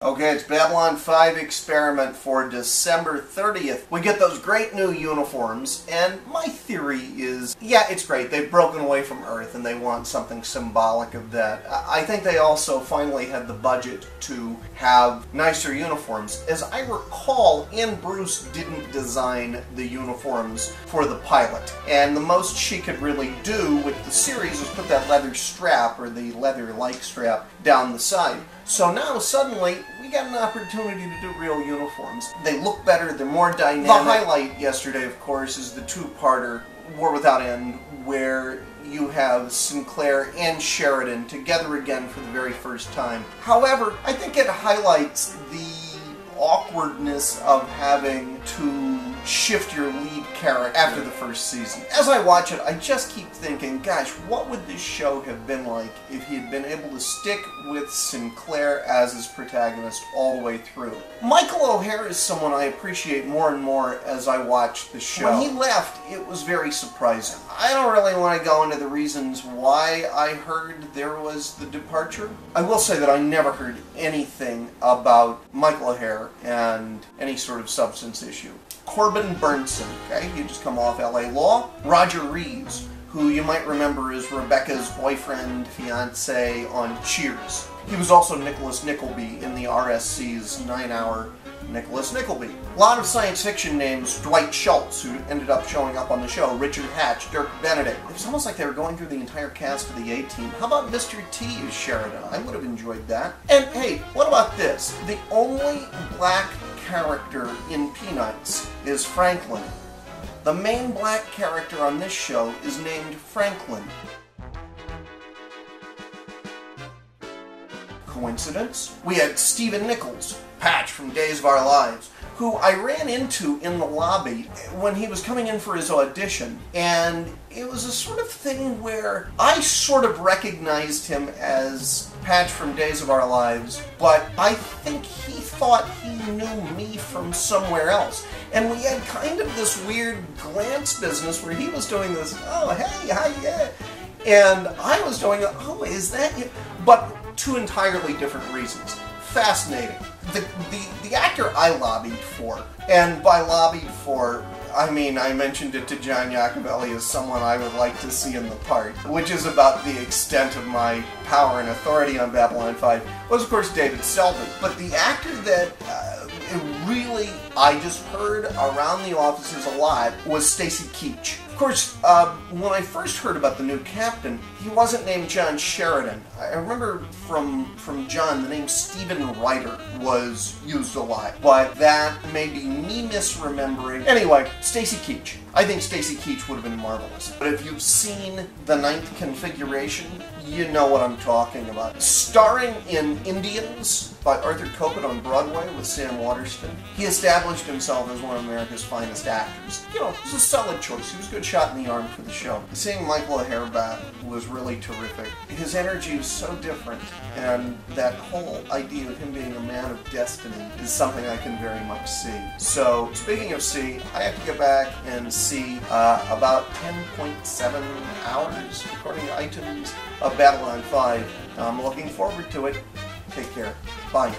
Okay, it's Babylon 5 Experiment for December 30th. We get those great new uniforms, and my theory is, yeah, it's great. They've broken away from Earth, and they want something symbolic of that. I think they also finally had the budget to have nicer uniforms. As I recall, Ann Bruce didn't design the uniforms for the pilot, and the most she could really do with the series was put that leather strap, or the leather-like strap, down the side. So now, suddenly, we got an opportunity to do real uniforms. They look better, they're more dynamic. The highlight yesterday, of course, is the two-parter, War Without End, where you have Sinclair and Sheridan together again for the very first time. However, I think it highlights the awkwardness of having to shift your lead character after the first season. As I watch it, I just keep thinking, gosh, what would this show have been like if he had been able to stick with Sinclair as his protagonist all the way through? Michael O'Hare is someone I appreciate more and more as I watch the show. When he left, it was very surprising. I don't really want to go into the reasons why I heard there was the departure. I will say that I never heard anything about Michael O'Hare and any sort of substance issue. Corbin Burnson, okay, he had just come off LA Law. Roger Reeves, who you might remember is Rebecca's boyfriend, fiancé on Cheers. He was also Nicholas Nickleby in the RSC's 9-hour Nicholas Nickleby. A lot of science fiction names: Dwight Schultz, who ended up showing up on the show, Richard Hatch, Dirk Benedict. It was almost like they were going through the entire cast of the A-Team. How about Mr. T as Sheridan? I would have enjoyed that. And hey, what about this? The only black character in Peanuts is Franklin. The main black character on this show is named Franklin. Coincidence? We had Stephen Nichols, Patch from Days of Our Lives, who I ran into in the lobby when he was coming in for his audition, and it was a sort of thing where I sort of recognized him as Patch from Days of Our Lives, but I think he thought he knew me from somewhere else. And we had kind of this weird glance business where he was doing this, oh, hey, hi, yeah, and I was doing, oh, is that you? But two entirely different reasons. Fascinating. The actor I lobbied for, and by lobbied for, I mean I mentioned it to John Iacobelli as someone I would like to see in the part, which is about the extent of my power and authority on Babylon 5, was of course David Selby. But the actor that really I just heard around the offices a lot was Stacy Keach. Of course, when I first heard about the new captain, he wasn't named John Sheridan. I remember from John, the name Stephen Ryder was used a lot, but that may be me misremembering. Anyway, Stacy Keach. I think Stacy Keach would have been marvelous. But if you've seen The Ninth Configuration, you know what I'm talking about. Starring in Indians by Arthur Kopit on Broadway with Sam Waterston, he established himself as one of America's finest actors. You know, it was a solid choice. He was a good shot in the arm for the show. Seeing Michael O'Hare back was really terrific. His energy was so different, and that whole idea of him being a man of destiny is something I can very much see. So, speaking of see, I have to get back and see about 10.7 hours, according to iTunes, of Babylon 5. I'm looking forward to it. Take care. Bye.